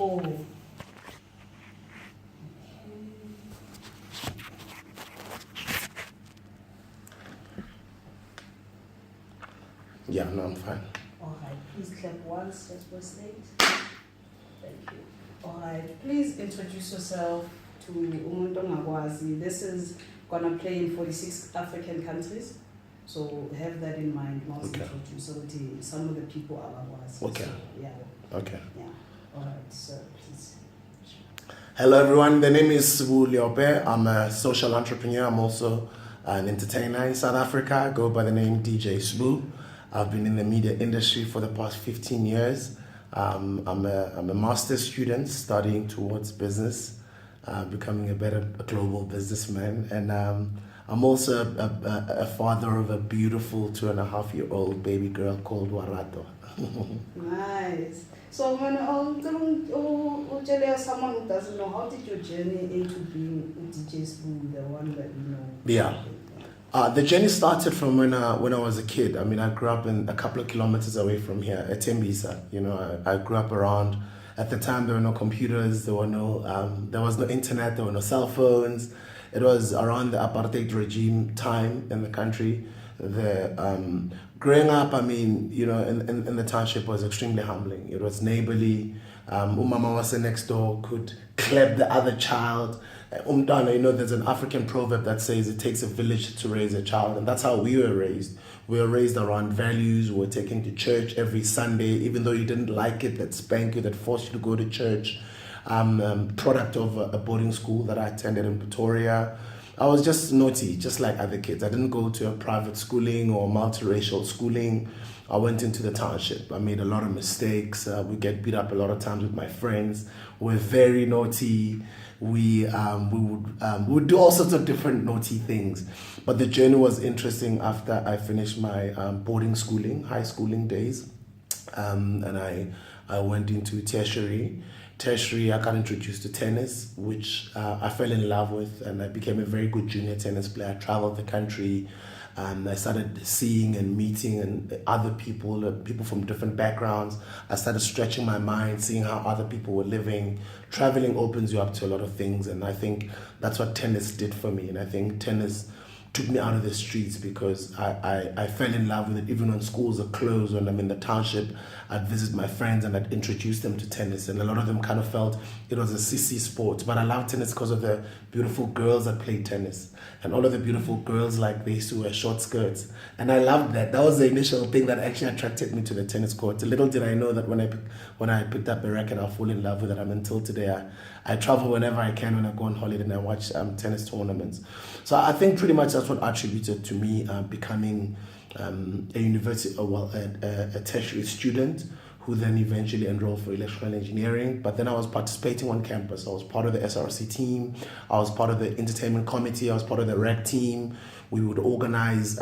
Cool. Yeah, no, I'm fine. All right, please clap once, just for state. Thank you. All right, please introduce yourself to umuntu ongakwazi. This is gonna play in 46 African countries, so have that in mind. Okay. Introduce some of the people are Okay. So, yeah. Okay. Yeah. All right, so please. Hello, everyone. The name is Sbu Leope. I'm a social entrepreneur. I'm also an entertainer in South Africa. I go by the name DJ Sbu. I've been in the media industry for the past 15 years. I'm a master's student studying towards business, becoming a better global businessman. And I'm also a father of a beautiful 2.5-year-old baby girl called Warato. Nice. So when I'll tell you someone who doesn't know, how did your journey into being a DJ Sbu, the one that you know? Yeah. The journey started from when I was a kid. I mean, I grew up in a couple of kilometers away from here, at Tembisa. You know, I grew up around. At the time, there were no computers. There was no internet. There were no cell phones. It was around the apartheid regime time in the country. Growing up, I mean, you know, in the township was extremely humbling. It was neighborly. Umama was next door, could clap the other child. Umdana, you know, there's an African proverb that says it takes a village to raise a child, and that's how we were raised. We were raised around values. We were taken to church every Sunday, even though you didn't like it, that spanked you, that forced you to go to church. Product of a boarding school that I attended in Pretoria. I was just naughty, just like other kids. I didn't go to a private schooling or multiracial schooling. I went into the township. I made a lot of mistakes. We get beat up a lot of times with my friends. We're very naughty. We would do all sorts of different naughty things. But the journey was interesting after I finished my boarding schooling, high schooling days. And I went into tertiary. Tertiary, I got introduced to tennis, which I fell in love with, and I became a very good junior tennis player. I traveled the country. I started seeing and meeting other people, people from different backgrounds. I started stretching my mind, seeing how other people were living. Traveling opens you up to a lot of things, and I think that's what tennis did for me. And I think tennis took me out of the streets because I fell in love with it. Even when schools are closed, when I'm in the township, I'd visit my friends and I'd introduce them to tennis, and a lot of them kind of felt it was a sissy sport. But I love tennis because of the beautiful girls that played tennis, and all of the beautiful girls, like, they used to wear short skirts, and I loved that. That was the initial thing that actually attracted me to the tennis court. Little did I know that when I picked up a racket, I'll fall in love with it. And until today, I travel whenever I can when I go on holiday, and I watch tennis tournaments. So I think pretty much that's what attributed to me becoming a university, a tertiary student, who then eventually enrolled for electrical engineering. But then I was participating on campus. I was part of the SRC team. I was part of the entertainment committee. I was part of the rec team. We would organize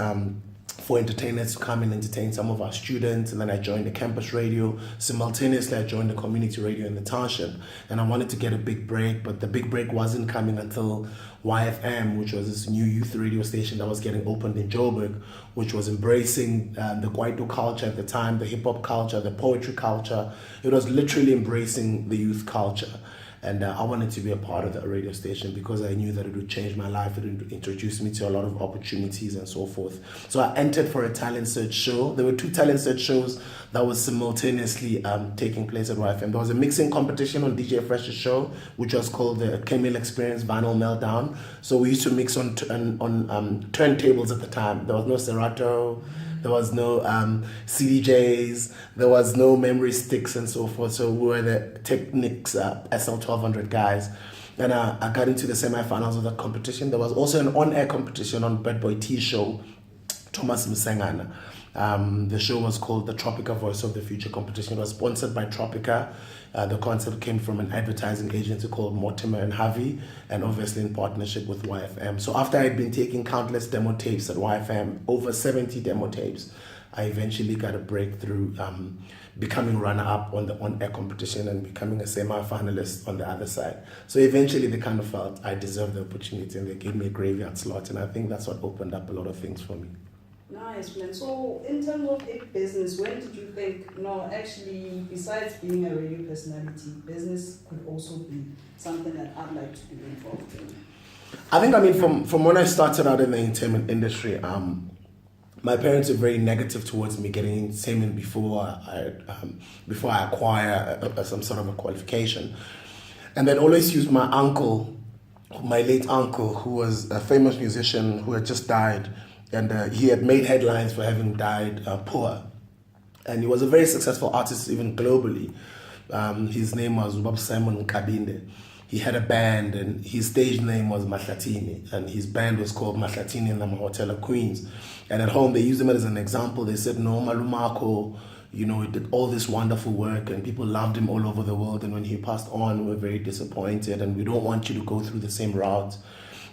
for entertainers to come and entertain some of our students. And then I joined the campus radio. Simultaneously, I joined the community radio in the township. And I wanted to get a big break, but the big break wasn't coming until YFM, which was this new youth radio station that was getting opened in Joburg, which was embracing the Kwaito culture at the time, the hip-hop culture, the poetry culture. It was literally embracing the youth culture. And I wanted to be a part of that radio station because I knew that it would change my life. It would introduce me to a lot of opportunities and so forth. So I entered for a talent search show. There were 2 talent search shows that was simultaneously taking place at YFM. There was a mixing competition on DJ Fresh's show, which was called the Camille Experience Vinyl Meltdown. So we used to mix on turntables at the time. There was no Serato. There was no CDJs, there was no memory sticks and so forth. So we were the Technics SL1200 guys. And I got into the semifinals of that competition. There was also an on-air competition on Bad Boy T show, Thomas Msengana. The show was called the Tropica Voice of the Future competition. It was sponsored by Tropica. The concept came from an advertising agency called Mortimer and Harvey, and obviously in partnership with YFM. So after I had been taking countless demo tapes at YFM, over 70 demo tapes, I eventually got a breakthrough, becoming runner-up on the on-air competition and becoming a semi-finalist on the other side. So eventually they kind of felt I deserved the opportunity, and they gave me a graveyard slot, and I think that's what opened up a lot of things for me. Nice, man. So, in terms of a business, when did you think, no, actually, besides being a radio personality, business could also be something that I'd like to be involved in? I think, I mean, from when I started out in the entertainment industry, my parents were very negative towards me getting entertainment before I acquire some sort of a qualification. And they'd always use my uncle, my late uncle, who was a famous musician who had just died. And he had made headlines for having died poor. And he was a very successful artist even globally. His name was Bob Simon Kabinde. He had a band and his stage name was Mahlatini. And his band was called Mahlatini in the Hotel of Queens. And at home they used him as an example. They said, no, Malumako, you know, he did all this wonderful work and people loved him all over the world. And when he passed on, we were very disappointed and we don't want you to go through the same route.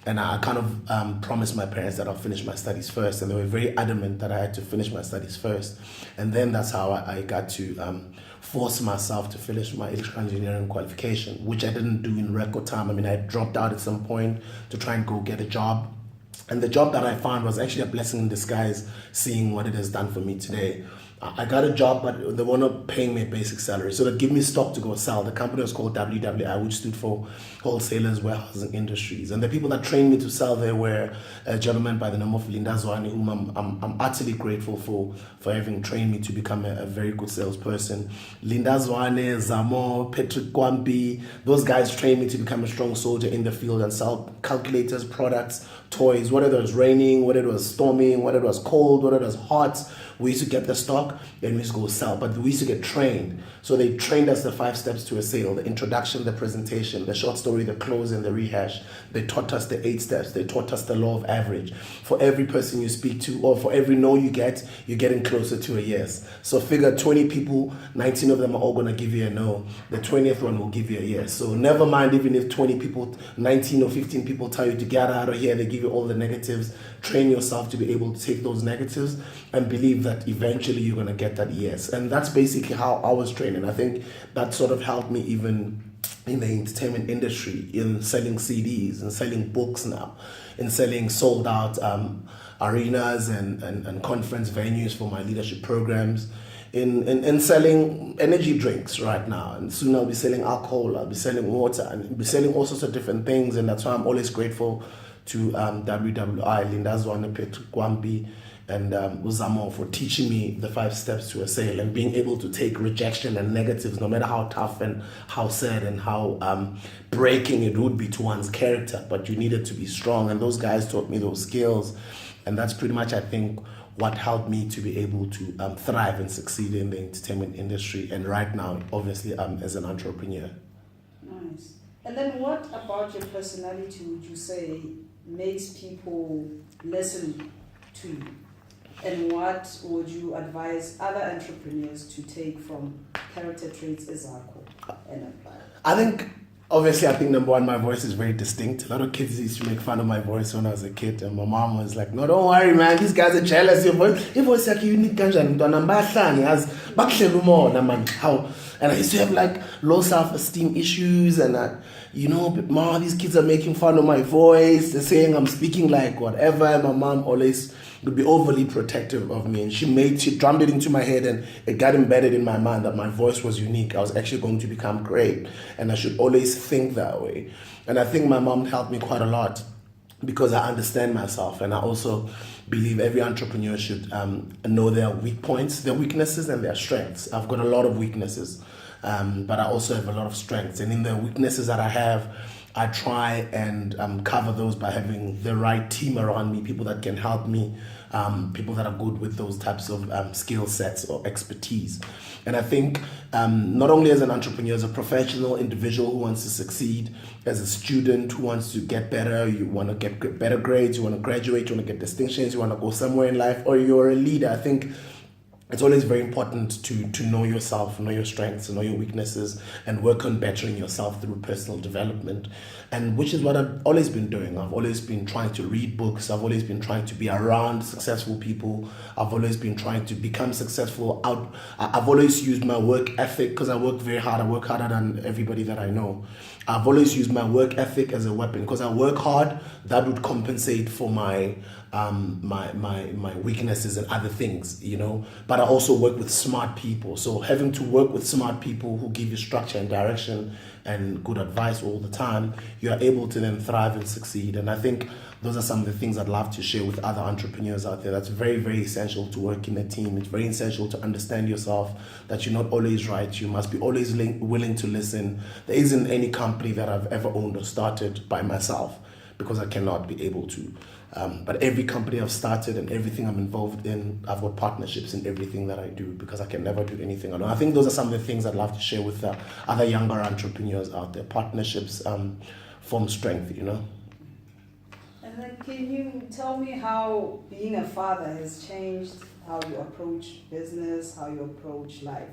And I kind of promised my parents that I'll finish my studies first. And they were very adamant that I had to finish my studies first. And then that's how I got to force myself to finish my electrical engineering qualification, which I didn't do in record time. I mean, I dropped out at some point to try and go get a job. And the job that I found was actually a blessing in disguise, seeing what it has done for me today. I got a job, but they were not paying me a basic salary. So they give me stock to go sell. The company was called WWI, which stood for Wholesalers Warehousing Industries. And the people that trained me to sell there were a gentleman by the name of Linda Zwani, whom I'm utterly grateful for having trained me to become a very good salesperson. Linda Zwani, Zamo, Patrick Kwampi, those guys trained me to become a strong soldier in the field and sell calculators, products, toys, whether it was raining, whether it was storming, whether it was cold, whether it was hot. We used to get the stock and we used to go sell, but we used to get trained. So they trained us the 5 steps to a sale: the introduction, the presentation, the short story, the close, and the rehash. They taught us the 8 steps. They taught us the law of average. For every person you speak to, or for every no you get, you're getting closer to a yes. So figure 20 people, 19 of them are all going to give you a no. The 20th one will give you a yes. So never mind, even if 20 people, 19 or 15 people tell you to get out of here, they give you all the negatives. Train yourself to be able to take those negatives and believe that eventually you're going to get that yes. And that's basically how I was trained. And I think that sort of helped me even in the entertainment industry, in selling CDs and selling books now, in selling sold out arenas and conference venues for my leadership programs, in selling energy drinks right now. And soon I'll be selling alcohol, I'll be selling water, and I'll be selling all sorts of different things. And that's why I'm always grateful to WWI, Linda Zwane, Patrick Kwampi, and Uzamo for teaching me the 5 steps to a sale and being able to take rejection and negatives, no matter how tough and how sad and how breaking it would be to one's character. But you needed to be strong, and those guys taught me those skills. And that's pretty much, I think, what helped me to be able to thrive and succeed in the entertainment industry. And right now, obviously, as an entrepreneur. Nice. And then what about your personality would you say makes people listen to you? And what would you advise other entrepreneurs to take from character traits Ezako and apply? I think number one, my voice is very distinct. A lot of kids used to make fun of my voice when I was a kid, and my mom was like, "No, don't worry, man. These guys are jealous. Your voice is unique. How?" And I used to have like low self-esteem issues, and but Ma, these kids are making fun of my voice. They're saying I'm speaking like whatever. And my mom always would be overly protective of me, and she drummed it into my head, and it got embedded in my mind that my voice was unique. I was actually going to become great, and I should always think that way. And I think my mom helped me quite a lot because I understand myself, and I also believe every entrepreneur should know their weak points, their weaknesses, and their strengths. I've got a lot of weaknesses, but I also have a lot of strengths, and in the weaknesses that I have, I try and cover those by having the right team around me, people that can help me, people that are good with those types of skill sets or expertise. And I think not only as an entrepreneur, as a professional individual who wants to succeed, as a student who wants to get better, you want to get better grades, you want to graduate, you want to get distinctions, you want to go somewhere in life, or you're a leader, I think it's always very important to know yourself, know your strengths, know your weaknesses, and work on bettering yourself through personal development. And which is what I've always been doing. I've always been trying to read books. I've always been trying to be around successful people. I've always been trying to become successful. I've always used my work ethic because I work very hard. I work harder than everybody that I know. I've always used my work ethic as a weapon because I work hard. That would compensate for my my weaknesses and other things, you know. But I also work with smart people. So having to work with smart people who give you structure and direction and good advice all the time, you are able to then thrive and succeed. And I think those are some of the things I'd love to share with other entrepreneurs out there. That's very, very essential to work in a team. It's very essential to understand yourself, that you're not always right. You must be always willing to listen. There isn't any company that I've ever owned or started by myself, because I cannot be able to. But every company I've started and everything I'm involved in, I've got partnerships in everything that I do, because I can never do anything alone. I think those are some of the things I'd love to share with other younger entrepreneurs out there. Partnerships form strength, you know. And then can you tell me how being a father has changed how you approach business, how you approach life?